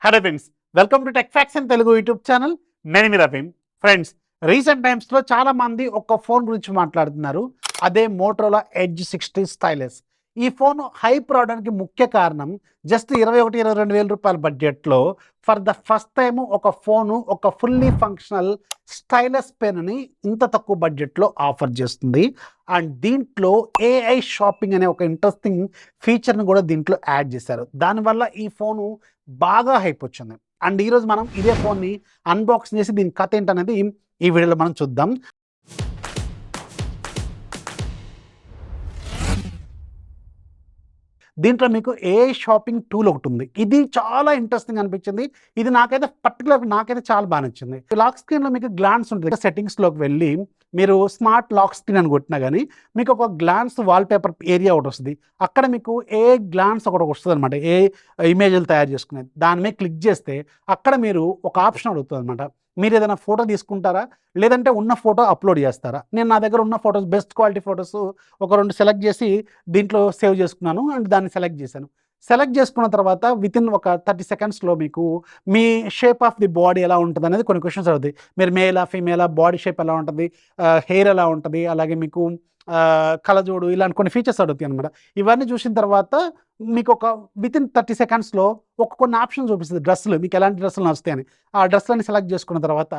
Hello friends, welcome to tech fax in Telugu YouTube channel. నేను మీ Rafeem. Friends, recent టైమ్స్లో చాలా మంది ఒక ఫోన్ గురించి మాట్లాడుతున్నారు. అదే మోటరోలా ఎడ్జ్ 60 స్టైలస్. ఈ ఫోన్ హైప్ రావడానికి ముఖ్య కారణం జస్ట్ 21-22 వేల రూపాయల బడ్జెట్లో ఫర్ ద ఫస్ట్ టైం ఒక ఫోను ఒక ఫుల్లీ ఫంక్షనల్ స్టైలస్ పెన్ని ఇంత తక్కువ బడ్జెట్లో ఆఫర్ చేస్తుంది. అండ్ దీంట్లో ఏఐ షాపింగ్ అనే ఒక ఇంట్రెస్టింగ్ ఫీచర్ని కూడా దీంట్లో యాడ్ చేశారు. దానివల్ల ఈ ఫోను బాగా హైప్ వచ్చింది. అండ్ ఈరోజు మనం ఇదే ఫోన్ని అన్బాక్సింగ్ చేసి దీని కథ ఏంటనేది ఈ వీడియోలో మనం చూద్దాం. దీంట్లో మీకు ఏఐ షాపింగ్ టూల్ ఒకటి ఉంది. ఇది చాలా ఇంట్రెస్టింగ్ అనిపించింది. ఇది నాకైతే చాలా బాగా నచ్చింది. లాక్ స్క్రీన్లో మీకు గ్లాన్స్ ఉంటుంది. సెట్టింగ్స్లోకి వెళ్ళి మీరు స్మార్ట్ లాక్ స్క్రీన్ అని కొట్టినా కానీ మీకు ఒక గ్లాన్స్ వాల్పేపర్ ఏరియా ఒకటి వస్తుంది. అక్కడ మీకు ఏ గ్లాన్స్ ఒకటి వస్తుంది అనమాట, ఏ ఇమేజ్లు తయారు చేసుకునేది. దాని మీద క్లిక్ చేస్తే అక్కడ మీరు ఒక ఆప్షన్ అడుగుతుంది అనమాట. మీరు ఏదైనా ఫోటో తీసుకుంటారా, లేదంటే ఉన్న ఫోటో అప్లోడ్ చేస్తారా? నేను నా దగ్గర ఉన్న ఫొటోస్, బెస్ట్ క్వాలిటీ ఫొటోస్ ఒక 2 సెలెక్ట్ చేసి దీంట్లో సేవ్ చేసుకున్నాను. అండ్ దాన్ని సెలెక్ట్ చేశాను. సెలెక్ట్ చేసుకున్న తర్వాత వితిన్ ఒక 30 సెకండ్స్లో మీకు మీ షేప్ ఆఫ్ ది బాడీ ఎలా ఉంటుంది అనేది కొన్ని క్వశ్చన్స్ అడుగుతాయి. మీరు మేలా, ఫీమేలా, బాడీ షేప్ ఎలా ఉంటుంది, హెయిర్ ఎలా ఉంటుంది, అలాగే మీకు కలజోడు, ఇలాంటి కొన్ని ఫీచర్స్ అడుగుతాయి అనమాట. ఇవన్నీ చూసిన తర్వాత మీకు ఒక వితిన్ 30 సెకండ్స్లో కొన్ని ఆప్షన్ చూపిస్తుంది. డ్రెస్సులు మీకు ఎలాంటి డ్రెస్సులు నచ్చుతాయని. ఆ డ్రెస్సులని సెలెక్ట్ చేసుకున్న తర్వాత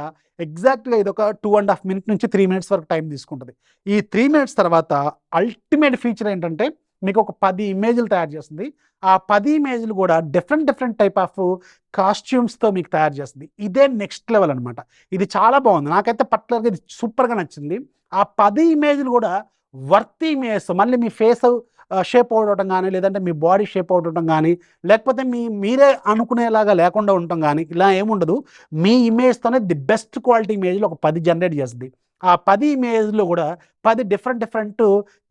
ఎగ్జాక్ట్గా ఇది ఒక 2.5 మినిట్ నుంచి 3 మినిట్స్ వరకు టైం తీసుకుంటుంది. ఈ 3 మినిట్స్ తర్వాత అల్టిమేట్ ఫీచర్ ఏంటంటే మీకు ఒక 10 ఇమేజ్లు తయారు చేస్తుంది. ఆ 10 ఇమేజ్లు కూడా డిఫరెంట్ టైప్ ఆఫ్ కాస్ట్యూమ్స్తో మీకు తయారు చేస్తుంది. ఇదే నెక్స్ట్ లెవెల్ అనమాట. ఇది చాలా బాగుంది. నాకైతే పర్టికులర్గా ఇది సూపర్గా నచ్చింది. ఆ 10 ఇమేజ్లు కూడా వర్త్ ఇమేజ్. మళ్ళీ మీ ఫేస్ షేప్ అవడం కానీ, లేదంటే మీ బాడీ షేప్ అవడం కానీ, లేకపోతే మీరే అనుకునేలాగా లేకుండా ఉండటం కానీ, ఇలా ఏముండదు. మీ ఇమేజ్తోనే ది బెస్ట్ క్వాలిటీ ఇమేజ్లు ఒక 10 జనరేట్ చేస్తుంది. ఆ 10 ఇమేజ్లో కూడా 10 డిఫరెంట్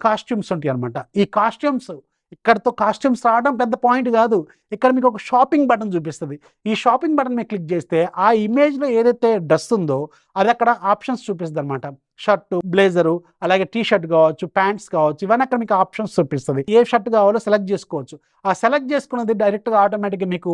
కాస్ట్యూమ్స్ ఉంటాయి అనమాట. ఈ కాస్ట్యూమ్స్ రావడం పెద్ద పాయింట్ కాదు. ఇక్కడ మీకు ఒక షాపింగ్ బటన్ చూపిస్తుంది. ఈ షాపింగ్ బటన్ మీద క్లిక్ చేస్తే ఆ ఇమేజ్లో ఏదైతే డ్రెస్ ఉందో అది అక్కడ ఆప్షన్స్ చూపిస్తుంది అనమాట. షర్టు, బ్లేజరు, అలాగే టీ షర్ట్ కావచ్చు, ప్యాంట్స్ కావచ్చు, ఇవన్నీ అక్కడ మీకు ఆప్షన్స్ చూపిస్తుంది. ఏ షర్ట్ కావాలో సెలెక్ట్ చేసుకోవచ్చు. ఆ సెలెక్ట్ చేసుకున్నది డైరెక్ట్గా ఆటోమేటిక్గా మీకు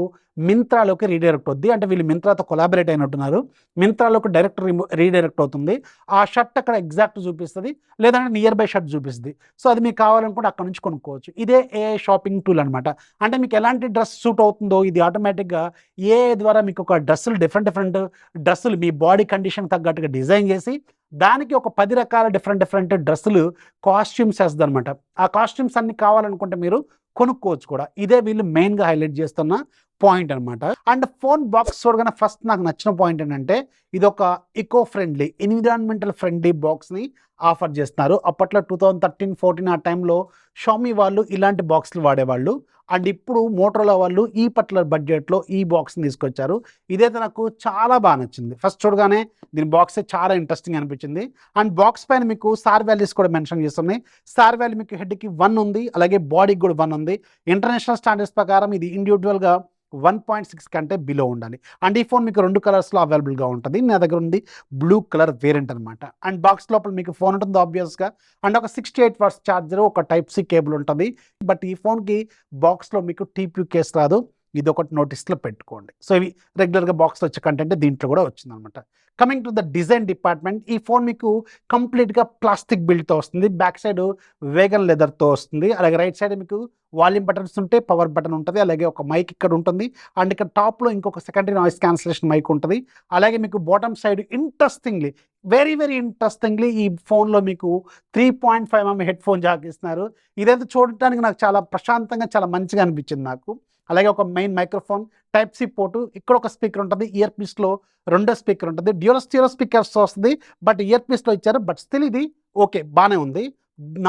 మింత్రాలోకి రీడైరెక్ట్ అవుద్ది. అంటే వీళ్ళు మింత్రాతో కొలాబరేట్ అయినట్టున్నారు. మింత్రాలోకి డైరెక్ట్ రీడైరెక్ట్ అవుతుంది. ఆ షర్ట్ అక్కడ ఎగ్జాక్ట్ చూపిస్తుంది, లేదంటే నియర్ బై షర్ట్ చూపిస్తుంది. సో అది మీకు కావాలనుకుంటే అక్కడ నుంచి కొనుక్కోవచ్చు. ఇదే ఏఐ షాపింగ్ టూల్ అనమాట. అంటే మీకు ఎలాంటి డ్రెస్ సూట్ అవుతుందో ఇది ఆటోమేటిక్గా ఏఐ ద్వారా మీకు ఒక డిఫరెంట్ డ్రెస్సులు మీ బాడీ కండిషన్ తగ్గట్టుగా డిజైన్ చేసి దానికి ఒక 10 రకాల డిఫరెంట్ డ్రెస్సులు కాస్ట్యూమ్స్ వేస్తుంది అనమాట. ఆ కాస్ట్యూమ్స్ అన్ని కావాలనుకుంటే మీరు కొనుక్కోవచ్చు కూడా. ఇదే వీళ్ళు మెయిన్గా హైలైట్ చేస్తున్న పాయింట్ అనమాట. అండ్ ఫోన్ బాక్స్ చూడగానే ఫస్ట్ నాకు నచ్చిన పాయింట్ ఏంటంటే ఇది ఒక ఎకో ఫ్రెండ్లీ, ఎన్విరాన్మెంటల్ ఫ్రెండ్లీ బాక్స్ని ఆఫర్ చేస్తున్నారు. అప్పట్లో 2013-14 ఆ టైంలో షామీ వాళ్ళు ఇలాంటి బాక్స్లు వాడేవాళ్ళు. అండ్ ఇప్పుడు మోటరోలా వాళ్ళు ఈ పర్టికులర్ బడ్జెట్లో ఈ బాక్స్ని తీసుకొచ్చారు. ఇదైతే నాకు చాలా బాగా నచ్చింది. ఫస్ట్ చూడగానే దీని బాక్సే చాలా ఇంట్రెస్టింగ్ అనిపించింది. అండ్ బాక్స్ పైన మీకు స్టార్ వాల్యూస్ కూడా మెన్షన్ చేస్తున్నాయి. స్టార్ వాల్యూ మీకు హెడ్కి 1 ఉంది, అలాగే బాడీకి కూడా 1 ఉంది. ఇంటర్నేషనల్ స్టాండర్డ్స్ ప్రకారం ఇది ఇండివిజువల్గా 1.6 కంటే బిలో ఉండాలి. అండ్ ఈ ఫోన్ మీకు 2 కలర్స్లో అవైలబుల్గా ఉంటుంది. నా దగ్గర ఉంది బ్లూ కలర్ వేరియంట్ అనమాట. అండ్ బాక్స్ లోపల మీకు ఫోన్ ఉంటుంది ఆబ్వియస్గా. అండ్ ఒక 68 వాట్స్ ఛార్జర్, ఒక టైప్ సి కేబుల్ ఉంటుంది. బట్ ఈ ఫోన్కి బాక్స్లో మీకు టీపీ కేస్ రాదు. ఇది ఒకటి నోటీస్లో పెట్టుకోండి. సో ఇవి రెగ్యులర్గా బాక్స్లో వచ్చే కంటెంట్ దీంట్లో కూడా వచ్చిందనమాట. Coming to the design department, ఈ ఫోన్ మీకు కంప్లీట్గా ప్లాస్టిక్ బిల్డ్తో వస్తుంది. బ్యాక్ సైడ్ వేగన్ లెదర్తో వస్తుంది. అలాగే రైట్ సైడ్ మీకు వాల్యూమ్ బటన్స్ ఉంటే పవర్ బటన్ ఉంటుంది. అలాగే ఒక మైక్ ఇక్కడ ఉంటుంది. అండ్ ఇక్కడ టాప్లో ఇంకొక సెకండరీ నాయిస్ క్యాన్సిలేషన్ మైక్ ఉంటుంది. అలాగే మీకు బాటమ్ సైడ్ వెరీ ఇంట్రెస్టింగ్లీ ఈ ఫోన్లో మీకు 3.5mm హెడ్ ఫోన్ జాక్ ఇస్తున్నారు. ఇదైతే చూడటానికి నాకు చాలా ప్రశాంతంగా, చాలా మంచిగా అనిపించింది నాకు. అలాగే ఒక main microphone, type C port, ఇక్కడ ఒక స్పీకర్ ఉంటుంది. ఇయర్ పీస్లో 2 స్పీకర్ ఉంటుంది. డ్యూయల్ స్టీరియో స్పీకర్స్ వస్తుంది, బట్ ఇయర్ పీస్లో ఇచ్చారు. బట్ స్టిల్ ఇది ఓకే, బాగానే ఉంది.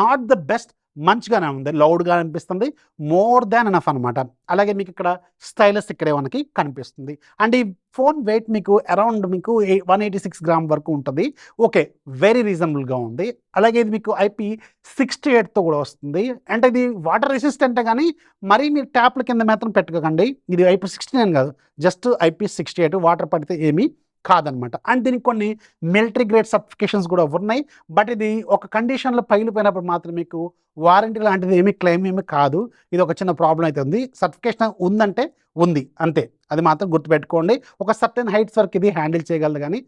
నాట్ ద బెస్ట్, మంచిగానే ఉంది, లౌడ్గా అనిపిస్తుంది, మోర్ దాన్ ఎనఫ్ అనమాట. అలాగే మీకు ఇక్కడ స్టైలస్ ఇక్కడే మనకి కనిపిస్తుంది. అండ్ ఈ ఫోన్ వెయిట్ మీకు అరౌండ్ మీకు 186 గ్రామ్ వరకు ఉంటుంది. ఓకే, వెరీ రీజనబుల్గా ఉంది. అలాగే ఇది మీకు IP68తో కూడా వస్తుంది. అంటే ఇది వాటర్ రెసిస్టెంటే కానీ మరీ మీరు ట్యాప్ల కింద మాత్రం పెట్టుకోకండి. ఇది IP69 కాదు, జస్ట్ IP68. వాటర్ పడితే ఏమీ కాదనమాట. అండ్ దీనికి కొన్ని మిలిటరీ గ్రేడ్ సర్టిఫికేషన్స్ కూడా ఉన్నాయి. బట్ ఇది ఒక కండిషన్లో పగిలిపోయినప్పుడు మాత్రం మీకు వారంటీ లాంటిది ఏమీ క్లెయిమ్ ఏమీ కాదు. ఇది ఒక చిన్న ప్రాబ్లం అయితే ఉంది. సర్టిఫికేషన్ ఉందంటే ఉంది అంతే, అది మాత్రం గుర్తుపెట్టుకోండి. ఒక సర్టెన్ హైట్స్ వరకు ఇది హ్యాండిల్ చేయగలదు, కానీ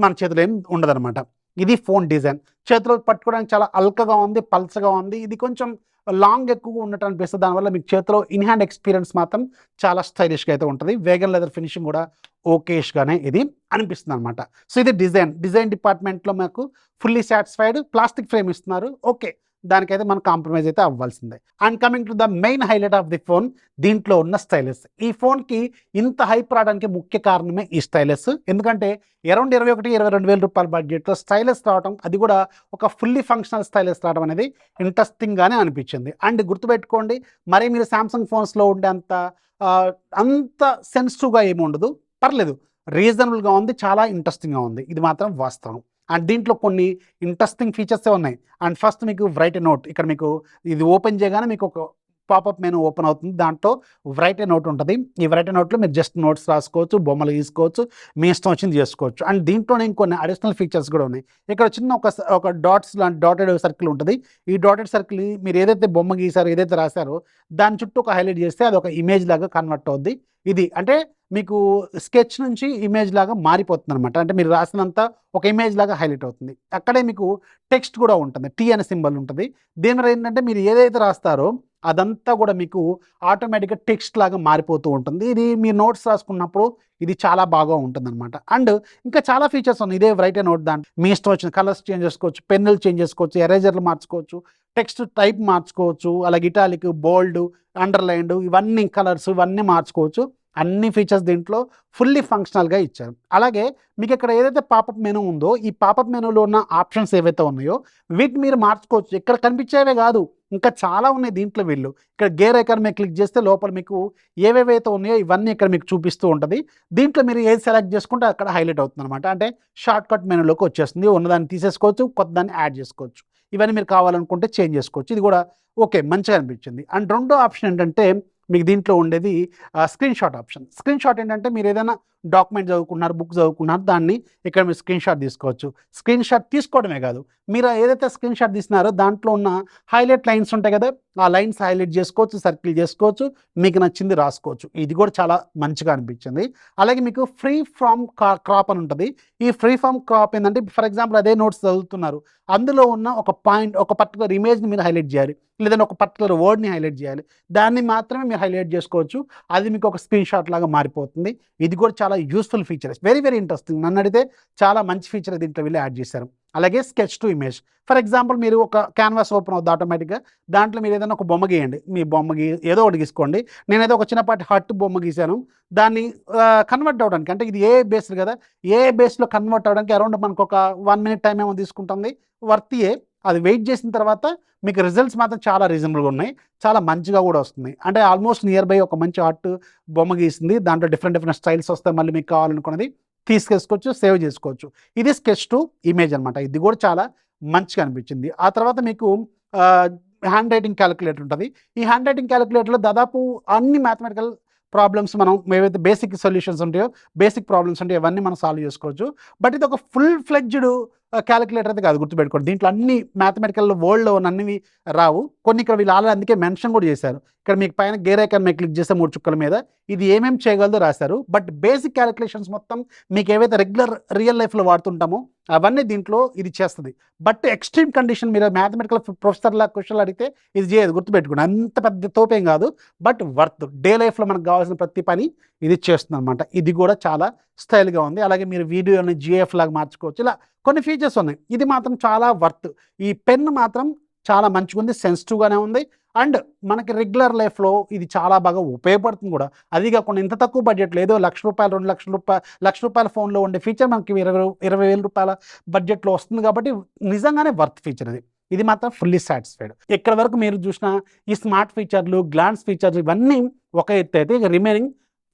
మన చేతిలో ఏం ఉండదనమాట. ఇది ఫోన్ డిజైన్. చేతిలో పట్టుకోవడానికి చాలా అల్కగా ఉంది, పల్చగా ఉంది. ఇది కొంచెం లాంగ్ ఎక్కువగా ఉన్నట్టు అనిపిస్తుంది. దానివల్ల మీకు చేతిలో ఇన్ హ్యాండ్ ఎక్స్పీరియన్స్ మాత్రం చాలా స్టైలిష్గా అయితే ఉంటుంది. వేగన్ లెదర్ ఫినిషింగ్ కూడా ఓకేష్గానే ఇది అనిపిస్తుంది అనమాట. సో ఇది డిజైన్ డిపార్ట్మెంట్లో మాకు ఫుల్లీ సాటిస్ఫైడ్. ప్లాస్టిక్ ఫ్రేమ్ ఇస్తున్నారు, ఓకే, దానికైతే మనం కాంప్రమైజ్ అయితే అవ్వాల్సిందే. And coming to the main highlight of the phone, దీంట్లో ఉన్న స్టైలస్. ఈ ఫోన్కి ఇంత హైప్ రావడానికి ముఖ్య కారణమే ఈ స్టైలస్. ఎందుకంటే అరౌండ్ 21-22 వేల రూపాయల బడ్జెట్లో స్టైలస్ రావడం, అది కూడా ఒక ఫుల్లీ ఫంక్షనల్ స్టైలస్ రావడం అనేది ఇంట్రెస్టింగ్గానే అనిపించింది. అండ్ గుర్తుపెట్టుకోండి, మరి మీరు సామ్సంగ్ ఫోన్స్లో ఉండే అంత సెన్సిటివ్గా ఏమి ఉండదు, పర్లేదు, రీజనబుల్గా ఉంది, చాలా ఇంట్రెస్టింగ్గా ఉంది. ఇది మాత్రం వాస్తవం. అండ్ దీంట్లో కొన్ని ఇంట్రెస్టింగ్ ఫీచర్సే ఉన్నాయి. అండ్ ఫస్ట్ మీకు వ్రైట్ ఎ నోట్, ఇక్కడ మీకు ఇది ఓపెన్ చేయగానే మీకు ఒక పాపప్ మెనూ ఓపెన్ అవుతుంది. దాంట్లో వ్రైట్ ఎ నోట్ ఉంటుంది. ఈ వ్రైట్ ఎ నోట్లో మీరు జస్ట్ నోట్స్ రాసుకోవచ్చు, బొమ్మలు తీసుకోవచ్చు, మీ ఇష్టం వచ్చింది చేసుకోవచ్చు. అండ్ దీంట్లోనే ఇంకొన్ని అడిషనల్ ఫీచర్స్ కూడా ఉన్నాయి. ఇక్కడ చిన్న ఒక డాట్స్ లాంటి డాటెడ్ సర్కిల్ ఉంటుంది. ఈ డాటెడ్ సర్కిల్ మీరు ఏదైతే బొమ్మ గీసారో, ఏదైతే రాశారో దాని చుట్టూ ఒక హైలైట్ చేస్తే అది ఒక ఇమేజ్ లాగా కన్వర్ట్ అవుద్ది. ఇది అంటే మీకు స్కెచ్ నుంచి ఇమేజ్ లాగా మారిపోతుంది అనమాట. అంటే మీరు రాసినంత ఒక ఇమేజ్ లాగా హైలైట్ అవుతుంది. అక్కడే మీకు టెక్స్ట్ కూడా ఉంటుంది, టీ అనే సింబల్ ఉంటుంది. దీనివల్ల ఏంటంటే మీరు ఏదైతే రాస్తారో అదంతా కూడా మీకు ఆటోమేటిక్గా టెక్స్ట్ లాగా మారిపోతూ ఉంటుంది. ఇది మీరు నోట్స్ రాసుకున్నప్పుడు ఇది చాలా బాగా ఉంటుంది అనమాట. అండ్ ఇంకా చాలా ఫీచర్స్ ఉన్నాయి. ఇదే వ్రైట్ ఎ నోట్, దాంట్లో మీ ఇష్టం వచ్చిన కలర్స్ చేంజ్ చేసుకోవచ్చు, పెన్నులు చేంజ్ చేసుకోవచ్చు, ఎరేజర్లు మార్చుకోవచ్చు, టెక్స్ట్ టైప్ మార్చుకోవచ్చు, అలాగే ఇటాలిక్, బోల్డ్, అండర్లైన్డ్, ఇవన్నీ కలర్స్ ఇవన్నీ మార్చుకోవచ్చు. అన్ని ఫీచర్స్ దీంట్లో ఫుల్లీ ఫంక్షనల్గా ఇచ్చారు. అలాగే మీకు ఇక్కడ ఏదైతే పాపప్ మెనూ ఉందో, ఈ పాపప్ మెనూలో ఉన్న ఆప్షన్స్ ఏవైతే ఉన్నాయో వీటిని మీరు మార్చుకోవచ్చు. ఇక్కడ కనిపించేవే కాదు, ఇంకా చాలా ఉన్నాయి దీంట్లో. వీళ్ళు ఇక్కడ గేర్ ఐకాన్ మీద క్లిక్ చేస్తే లోపల మీకు ఏవేవైతే ఉన్నాయో ఇవన్నీ ఇక్కడ మీకు చూపిస్తూ ఉంటుంది. దీంట్లో మీరు ఏది సెలెక్ట్ చేసుకుంటే అక్కడ హైలైట్ అవుతుంది అనమాట. అంటే షార్ట్ కట్ మెనూలోకి వచ్చేస్తుంది. ఉన్నదాన్ని తీసేసుకోవచ్చు, కొత్త దాన్ని యాడ్ చేసుకోవచ్చు. ఇవన్నీ మీరు కావాలనుకుంటే చేంజ్ చేసుకోవచ్చు. ఇది కూడా ఓకే, మంచిగా అనిపించింది. అండ్ రెండో ఆప్షన్ ఏంటంటే మీకు దీంట్లో ఉండేది screen shot option. Screen shot ఏంటంటే మీరు ఏదైనా డాక్యుమెంట్ చదువుకున్నారు, బుక్ చదువుకున్నారు, దాన్ని ఇక్కడ మీరు స్క్రీన్ షాట్ తీసుకోవచ్చు. స్క్రీన్ షాట్ తీసుకోవడమే కాదు, మీరు ఏదైతే స్క్రీన్ షాట్ తీసినారో దాంట్లో ఉన్న హైలైట్ లైన్స్ ఉంటాయి కదా, ఆ లైన్స్ హైలైట్ చేసుకోవచ్చు, సర్కిల్ చేసుకోవచ్చు, మీకు నచ్చింది రాసుకోవచ్చు. ఇది కూడా చాలా మంచిగా అనిపించింది. అలాగే మీకు ఫ్రీ ఫ్రమ్ క్రాప్ అని ఉంటుంది. ఈ ఫ్రీ ఫ్రమ్ క్రాప్ ఏంటంటే ఫర్ ఎగ్జాంపుల్ అదే నోట్స్ చదువుతున్నారు, అందులో ఉన్న ఒక పాయింట్, ఒక పర్టికులర్ ఇమేజ్ని మీరు హైలైట్ చేయాలి, లేదంటే ఒక పర్టికులర్ వర్డ్ని హైలైట్ చేయాలి, దాన్ని మాత్రమే మీరు హైలైట్ చేసుకోవచ్చు. అది మీకు ఒక స్క్రీన్ షాట్ లాగా మారిపోతుంది. ఇది కూడా చాలా useful feature, very very interesting. నన్ను అడిగితే చాలా మంచి ఫీచర్ దీంట్లో వీళ్ళు యాడ్ చేశారు. అలాగే sketch to image. For example మీరు ఒక క్యాన్వాస్ ఓపెన్ అవుతుంది ఆటోమేటిక్గా, దాంట్లో మీరు ఏదైనా ఒక బొమ్మ గీయండి, మీ బొమ్మ ఏదో ఒకటి గీసుకోండి. నేనేదో ఒక చిన్నపాటి హట్ బొమ్మ గీశాను, దాన్ని కన్వర్ట్ అవ్వడానికి, అంటే ఇది ఏ బేస్డ్ కదా, ఏ బేస్లో కన్వర్ట్ అవ్వడానికి అరౌండ్ మనకు ఒక 1 minute టైం ఏమో తీసుకుంటుంది. వర్తియే, అది వెయిట్ చేసిన తర్వాత మీకు రిజల్ట్స్ మాత్రం చాలా రీజనబుల్గా ఉన్నాయి, చాలా మంచిగా కూడా వస్తుంది. అంటే ఆల్మోస్ట్ నియర్ బై ఒక మంచి ఆర్ట్ బొమ్మ గీసింది. దాంట్లో డిఫరెంట్ స్టైల్స్ వస్తాయి, మళ్ళీ మీకు కావాలనుకున్నది తీసుకేసుకోవచ్చు, సేవ్ చేసుకోవచ్చు. ఇది స్కెచ్ టు ఇమేజ్ అనమాట. ఇది కూడా చాలా మంచిగా అనిపించింది. ఆ తర్వాత మీకు హ్యాండ్ రైటింగ్ క్యాలిక్యులేటర్ ఉంటుంది. ఈ హ్యాండ్ రైటింగ్ క్యాలిక్యులేటర్లో దాదాపు అన్ని మ్యాథమెటికల్ ప్రాబ్లమ్స్ మనం ఏవైతే బేసిక్ సొల్యూషన్స్ ఉంటాయో, బేసిక్ ప్రాబ్లమ్స్ ఉంటాయో ఇవన్నీ మనం సాల్వ్ చేసుకోవచ్చు. బట్ ఇది ఒక ఫుల్ ఫ్లెడ్జ్డ్ క్యాలిక్యులేటర్ అయితే కాదు, గుర్తుపెట్టుకోండి. దీంట్లో అన్ని మ్యాథమెటికల్ వరల్డ్లో అన్నీ రావు. కొన్ని ఇక్కడ వీళ్ళు ఆల్రెడీ అందుకే మెన్షన్ కూడా చేశారు. ఇక్కడ మీకు పైన గేర్ ఐకాన్ మీద క్లిక్ చేస్తే 3 చుక్కల మీద ఇది ఏమేమి చేయగలదో రాశారు. బట్ బేసిక్ క్యాలిక్యులేషన్స్ మొత్తం మీకు ఏవైతే రెగ్యులర్ రియల్ లైఫ్లో వాడుతుంటామో అవన్నీ దీంట్లో ఇది చేస్తుంది. బట్ ఎక్స్ట్రీమ్ కండిషన్, మీరు మ్యాథమెటికల్ ప్రొఫెసర్లా క్వశ్చన్లు అడిగితే ఇది చేయదు, గుర్తుపెట్టుకోండి. అంత పెద్ద తోపేం కాదు, బట్ వర్త్. డే లైఫ్లో మనకు కావాల్సిన ప్రతి పని ఇది చేస్తుంది అనమాట. ఇది కూడా చాలా స్టైల్గా ఉంది. అలాగే మీరు వీడియోని జిఎఫ్ లాగా మార్చుకోవచ్చు. ఇలా కొన్ని ఫీచర్స్ ఉన్నాయి. ఇది మాత్రం చాలా వర్త్. ఈ పెన్ మాత్రం చాలా మంచిగా ఉంది, సెన్సిటివ్గానే ఉంది. అండ్ మనకి రెగ్యులర్ లైఫ్లో ఇది చాలా బాగా ఉపయోగపడుతుంది కూడా. అది కాకుండా ఇంత తక్కువ బడ్జెట్లో ఏదో ₹1,00,000, ₹2,00,000 ఫోన్లో ఉండే ఫీచర్ మనకి 20,000 రూపాయల బడ్జెట్లో వస్తుంది. కాబట్టి నిజంగానే వర్త్ ఫీచర్ ఇది. ఇది మాత్రం ఫుల్లీ సాటిస్ఫైడ్. ఇక్కడ వరకు మీరు చూసిన ఈ స్మార్ట్ ఫీచర్లు, గ్లాన్స్ ఫీచర్లు ఇవన్నీ ఒక ఎత్తు అయితే, ఇక రిమైనింగ్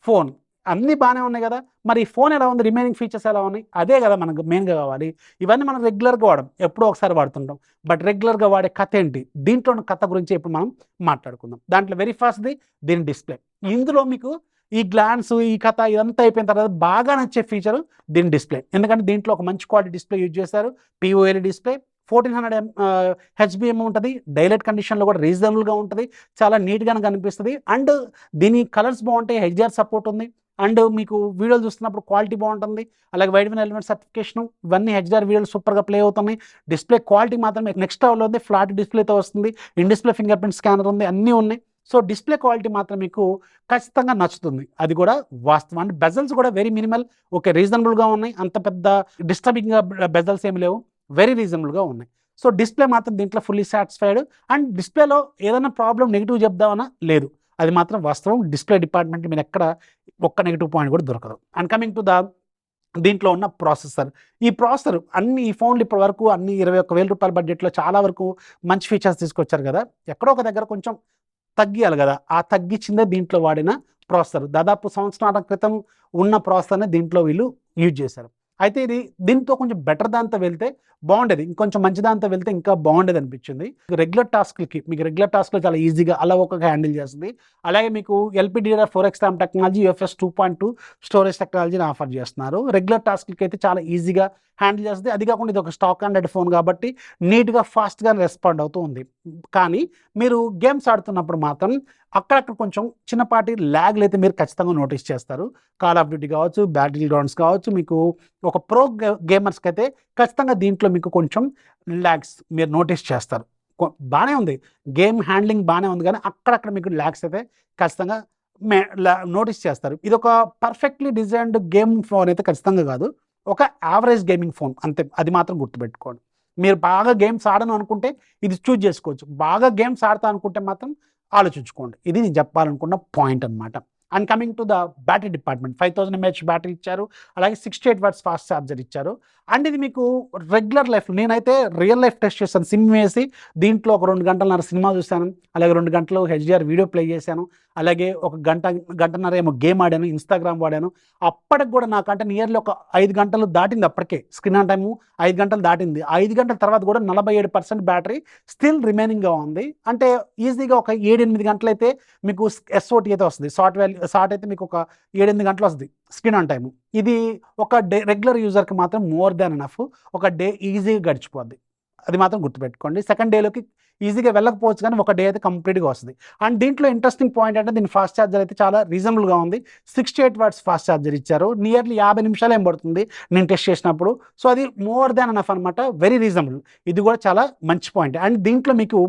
ఫోన్ అన్నీ బాగానే ఉన్నాయి కదా. మరి ఈ ఫోన్ ఎలా ఉంది, రిమైనింగ్ ఫీచర్స్ ఎలా ఉన్నాయి, అదే కదా మనకు మెయిన్గా కావాలి. ఇవన్నీ మనం రెగ్యులర్గా వాడడం, ఎప్పుడో ఒకసారి వాడుతుంటాం. బట్ రెగ్యులర్గా వాడే కథ ఏంటి, దీంట్లో కథ గురించి ఇప్పుడు మనం మాట్లాడుకుందాం. దాంట్లో వెరీ ఫస్ట్ది దీని డిస్ప్లే. ఇందులో మీకు ఈ గ్లాన్స్ ఈ కథ ఇదంతా అయిపోయిన తర్వాత బాగా నచ్చే ఫీచర్ దీని డిస్ప్లే. ఎందుకంటే దీంట్లో ఒక మంచి క్వాలిటీ డిస్ప్లే యూజ్ చేశారు. POLED డిస్ప్లే 1400 HBM ఉంటుంది. డైలైట్ కండిషన్లో కూడా రీజనబుల్గా ఉంటుంది. చాలా నీట్గానే కనిపిస్తుంది. అండ్ దీని కలర్స్ బాగుంటాయి. HDR సపోర్ట్ ఉంది. అండ్ మీకు వీడియోలు చూస్తున్నప్పుడు క్వాలిటీ బాగుంటుంది. అలాగే వైడ్ విన్ ఎలిమెంట్ సర్టిఫికేషన్ ఇవన్నీ HDR వీడియోలు సూపర్గా ప్లే అవుతున్నాయి. డిస్ప్లే క్వాలిటీ మాత్రం నెక్స్ట్ లెవెల్లో ఉంది. ఫ్లాట్ డిస్ప్లేతో వస్తుంది. In display finger print scanner ఉంది. అన్నీ ఉన్నాయి. సో డిస్ప్లే క్వాలిటీ మాత్రం మీకు ఖచ్చితంగా నచ్చుతుంది. అది కూడా వాస్తవం. అండ్ బెజల్స్ కూడా వెరీ మినిమల్, ఓకే, రీజనబుల్గా ఉన్నాయి. అంత పెద్ద డిస్టర్బింగ్గా బెజల్స్ ఏమి లేవు, వెరీ రీజనబుల్గా ఉన్నాయి. సో డిస్ప్లే మాత్రం దీంట్లో ఫుల్లీ సాటిస్ఫైడ్. అండ్ డిస్ప్లేలో ఏదైనా ప్రాబ్లం నెగిటివ్ చెప్దామన్నా లేదు, అది మాత్రం వాస్తవం. డిస్ప్లే డిపార్ట్మెంట్ మీరు ఎక్కడ ఒక్క నెగిటివ్ పాయింట్ కూడా దొరకదు. అండ్ కమింగ్ టు దీంట్లో ఉన్న ప్రాసెసర్, ఈ ప్రాసెసర్ ఈ ఫోన్లు ఇప్పటి వరకు అన్ని 21,000 రూపాయల బడ్జెట్లో చాలా వరకు మంచి ఫీచర్స్ తీసుకొచ్చారు కదా, ఎక్కడో ఒక దగ్గర కొంచెం తగ్గియాలి కదా, ఆ తగ్గించిందే దీంట్లో వాడిన ప్రాసెసర్. దాదాపు సంవత్సరాల క్రితం ఉన్న ప్రాసెసర్నే దీంట్లో వీళ్ళు యూజ్ చేశారు. అయితే దీంతో కొంచెం బెటర్ దాంతో వెళ్తే బాగుండేది, ఇంకొంచెం మంచి దాంతో వెళ్తే ఇంకా బాగుండేది అనిపించింది. రెగ్యులర్ టాస్క్లకి మీకు రెగ్యులర్ టాస్క్లో చాలా ఈజీగా అలా ఒక హ్యాండిల్ చేస్తుంది. అలాగే మీకు LPDDR4X RAM technology, UFS 2.2 storage టెక్నాలజీని ఆఫర్ చేస్తున్నారు. రెగ్యులర్ టాస్క్లకి అయితే చాలా ఈజీగా హ్యాండిల్ చేస్తుంది. అది కాకుండా ఇది ఒక స్టాక్ ఆండ్రాయిడ్ ఫోన్ కాబట్టి నీట్గా ఫాస్ట్గా రెస్పాండ్ అవుతూ ఉంది. కానీ మీరు గేమ్స్ ఆడుతున్నప్పుడు మాత్రం అక్కడక్కడ కొంచెం చిన్నపాటి ల్యాగ్లు అయితే మీరు ఖచ్చితంగా నోటీస్ చేస్తారు. కాల్ ఆఫ్ డ్యూటీ కావచ్చు, బ్యాటిల్ గ్రౌండ్స్ కావచ్చు, మీకు ఒక ప్రో గేమర్స్కి అయితే ఖచ్చితంగా దీంట్లో మీకు కొంచెం ల్యాగ్స్ మీరు నోటీస్ చేస్తారు. బాగానే ఉంది, గేమ్ హ్యాండ్లింగ్ బాగానే ఉంది, కానీ అక్కడక్కడ మీకు ల్యాగ్స్ అయితే ఖచ్చితంగా నోటీస్ చేస్తారు. ఇది ఒక పర్ఫెక్ట్లీ డిజైన్డ్ గేమ్ ఫోన్ అయితే ఖచ్చితంగా కాదు, ఒక యావరేజ్ గేమింగ్ ఫోన్ అంతే, అది మాత్రం గుర్తుపెట్టుకోండి. మీరు బాగా గేమ్స్ ఆడను అనుకుంటే ఇది చూజ్ చేసుకోవచ్చు, బాగా గేమ్స్ ఆడతా అనుకుంటే మాత్రం ఆలోచించుకోండి. ఇది నేను చెప్పాలనుకున్న పాయింట్ అనమాట. And coming to the battery department, 5000 mAh battery ఇచ్చారు. అలాగే 68 watts ఫాస్ట్ ఛార్జర్ ఇచ్చారు. అండ్ ఇది మీకు రెగ్యులర్ లైఫ్, నేనైతే రియల్ లైఫ్ టెస్ట్ చేశాను, సిమ్ వేసి దీంట్లో ఒక 2 గంటలన్నర సినిమా చూశాను. అలాగే 2 గంటలు HDR వీడియో ప్లే చేశాను. అలాగే ఒక గంటన్నర ఏమో గేమ్ ఆడాను, ఇన్స్టాగ్రామ్ వాడాను. అప్పటికి కూడా నాకంటే నియర్లీ ఒక 5 గంటలు దాటింది. అప్పటికే స్క్రీన్ ఆన్ టైము 5 గంటలు దాటింది. 5 గంటల తర్వాత కూడా 47% బ్యాటరీ స్టిల్ రిమైనింగ్గా ఉంది. అంటే ఈజీగా ఒక 7-8 గంటలు అయితే మీకు SOT అయితే వస్తుంది, షార్ట్ అయితే మీకు ఒక 7-8 గంటలు వస్తుంది స్క్రీన్ ఆన్ టైము. ఇది ఒక డే రెగ్యులర్ యూజర్కి మాత్రం మోర్ దాన్ ఎనఫ్, ఒక డే ఈజీగా గడిచిపోద్ది, అది మాత్రం గుర్తుపెట్టుకోండి. సెకండ్ డేలోకి ఈజీగా వెళ్ళకపోవచ్చు, కానీ ఒక డే అయితే కంప్లీట్గా వస్తుంది. అండ్ దీంట్లో ఇంట్రెస్టింగ్ పాయింట్ అంటే దీని ఫాస్ట్ ఛార్జర్ అయితే చాలా రీజనబుల్గా ఉంది. 68 watts ఫాస్ట్ ఛార్జర్ ఇచ్చారు. నియర్లీ 50 నిమిషాలు ఏం పడుతుంది నేను టెస్ట్ చేసినప్పుడు. సో అది మోర్ దాన్ ఎనఫ్ అనమాట, వెరీ రీజనబుల్. ఇది కూడా చాలా మంచి పాయింట్. అండ్ దీంట్లో మీకు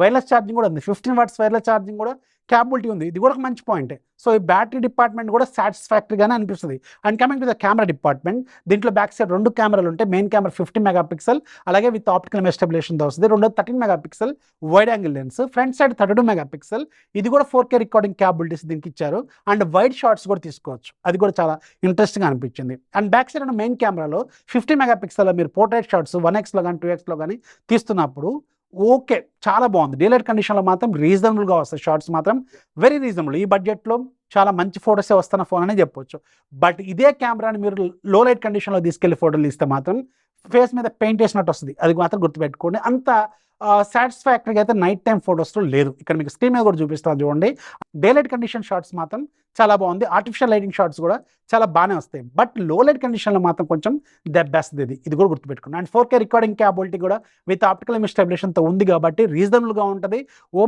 వైర్లెస్ ఛార్జింగ్ కూడా ఉంది, 15 watts వైర్లెస్ ఛార్జింగ్ కూడా క్యాపబిలిటీ ఉంది. ఇది కూడా ఒక మంచి పాయింటే. సో ఈ బ్యాటరీ డిపార్ట్మెంట్ కూడా సాటిస్ఫాక్టరీగానే అనిపిస్తుంది. And coming to the camera department, దీంట్లో బ్యాక్ సైడ్ 2 కెమెరాలు ఉంటాయి. మెయిన్ కెమెరా 50 మెగాపిక్సెల్, అలాగే విత్ ఆప్టికల్ ఇమేజ్ స్టెబిలైజేషన్తో వస్తుంది. రెండోది 13 megapixel wide angle lens, front side 32 megapixel. ఇది కూడా 4K రికార్డింగ్ క్యాపబిలిటీస్ దీనికి ఇచ్చారు. అండ్ వైడ్ షాట్స్ కూడా తీసుకోవచ్చు, అది కూడా చాలా ఇంట్రెస్టింగ్ అనిపించింది. అండ్ బ్యాక్ సైడ్ ఉన్న మెయిన్ కెమెరాలో 50 మెగాపిక్సెల్ మీరు పోర్ట్రేట్ షాట్స్ 1xలో కానీ 2xలో కానీ తీస్తున్నప్పుడు ఓకే, చాలా బాగుంది. డేలైట్ కండిషన్లో మాత్రం రీజనబుల్గా వస్తాయి షార్ట్స్, మాత్రం వెరీ రీజనబుల్. ఈ బడ్జెట్లో చాలా మంచి ఫోటోసే వస్తున్న ఫోన్ అనే చెప్పొచ్చు. బట్ ఇదే కెమెరాని మీరు లో లైట్ కండిషన్లో తీసుకెళ్లి ఫోటోలు తీస్తే మాత్రం ఫేస్ మీద పెయింట్ వేసినట్టు వస్తుంది, అది మాత్రం గుర్తుపెట్టుకోండి. అంత సాటిస్ఫాక్టరీగా అయితే నైట్ టైం ఫొటోస్లో లేదు. ఇక్కడ మీకు స్క్రీన్ మీద కూడా చూపిస్తాను చూడండి. డేలైట్ కండిషన్ షాట్స్ మాత్రం చాలా బాగుంది. ఆర్టిఫిషియల్ లైటింగ్ షాట్స్ కూడా చాలా బాగానే వస్తాయి. బట్ లో లైట్ కండిషన్లో మాత్రం కొంచెం ద బెస్ట్ ఇది కూడా గుర్తుపెట్టుకోండి. అండ్ 4K రికార్డింగ్ క్యాపబిలిటీ కూడా విత్ ఆప్టికల్ ఇమేజ్ స్టెబిలైజేషన్తో ఉంది కాబట్టి రీజనబుల్గా ఉంటుంది.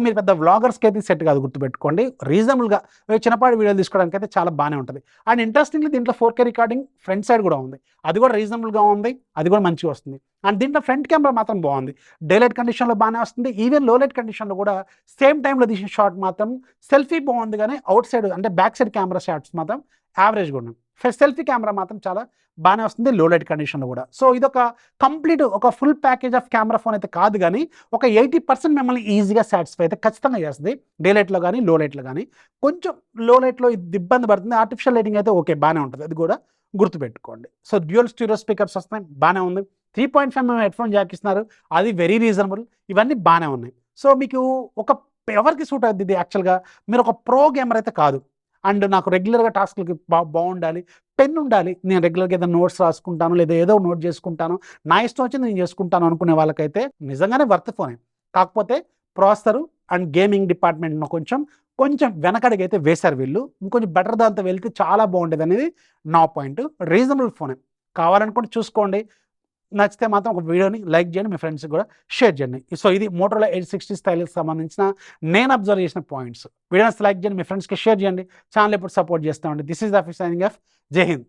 మీరు పెద్ద వ్లాగర్స్కి అయితే సెట్ కాదు, గుర్తుపెట్టుకోండి. రీజనబుల్గా చిన్నపాటి వీడియోలు తీసుకోవడానికి అయితే చాలా బాగానే ఉంటుంది. అండ్ ఇంట్రెస్టింగ్లీ దీంట్లో 4K రికార్డింగ్ ఫ్రంట్ సైడ్ కూడా ఉంది, అది కూడా రీజనబుల్గా ఉంది, అది కూడా మంచిగా వస్తుంది. అండ్ దీంట్లో ఫ్రంట్ కెమెరా మాత్రం బాగుంది, డేలైట్ కండిషన్లో బాగానే వస్తుంది. ఈవెన్ లో లైట్ కండిషన్లో కూడా సేమ్ టైంలో తీసిన షాట్ మాత్రం సెల్ఫీ బాగుంది, కానీ అవుట్ సైడ్ అంటే బ్యాక్ సైడ్ కెమెరా షాట్స్ మాత్రం యావరేజ్గా ఉన్నాయి. సెల్ఫీ కెమెరా మాత్రం చాలా బాగానే వస్తుంది లో లైట్ కండిషన్లో కూడా. సో ఇదొక కంప్లీట్ ఒక full package of camera phone అయితే కాదు, కానీ ఒక 80% మిమ్మల్ని ఈజీగా సాటిస్ఫై అయితే ఖచ్చితంగా చేస్తుంది. డే లైట్లో కానీ లో లైట్లో కానీ. కొంచెం లో లైట్లో ఇది ఇబ్బంది పడుతుంది, ఆర్టిఫిషియల్ లైటింగ్ అయితే ఓకే బాగానే ఉంటుంది, అది కూడా గుర్తుపెట్టుకోండి. సో డ్యూయల్ స్టీరియో స్పీకర్స్ వస్తున్నాయి, బాగానే ఉంది. 3.5mm హెడ్ఫోన్ జాక్ ఇస్తున్నారు, అది వెరీ రీజనబుల్. ఇవన్నీ బాగానే ఉన్నాయి. సో మీకు ఒక ఎవరికి సూట్ అవుతుంది ఇది యాక్చువల్గా, మీరు ఒక ప్రో గేమర్ అయితే కాదు, అండ్ నాకు రెగ్యులర్గా టాస్క్లకి బాగుండాలి, పెన్ ఉండాలి, నేను రెగ్యులర్గా ఏదైనా నోట్స్ రాసుకుంటాను లేదా ఏదో నోట్ చేసుకుంటాను, నా ఇష్టం వచ్చింది నేను చేసుకుంటాను అనుకునే వాళ్ళకైతే నిజంగానే వర్త్ ఫోనే. కాకపోతే ప్రాసెసర్ అండ్ గేమింగ్ డిపార్ట్మెంట్లో కొంచెం కొంచెం వెనకడికి అయితే వేశారు వీళ్ళు. ఇంకొంచెం బెటర్ దాంతో వెళ్తే చాలా బాగుండేది అనేది నా పాయింట్. రీజనబుల్ ఫోనే, కావాలనుకుంటే చూసుకోండి. నచ్చితే మాత్రం ఒక వీడియోని లైక్ చేయండి, మీ ఫ్రెండ్స్కి కూడా షేర్ చేయండి. సో ఇది మోటోరోలా 860 స్టైల్కి సంబంధించిన నేను అబ్జర్వ్ చేసిన పాయింట్స్. వీడియోని లైక్ చేయండి, మీ ఫ్రెండ్స్కి షేర్ చేయండి. ఛానల్ ఎప్పుడు సపోర్ట్ చేస్తామండి. This is the signing off. జై హింద్.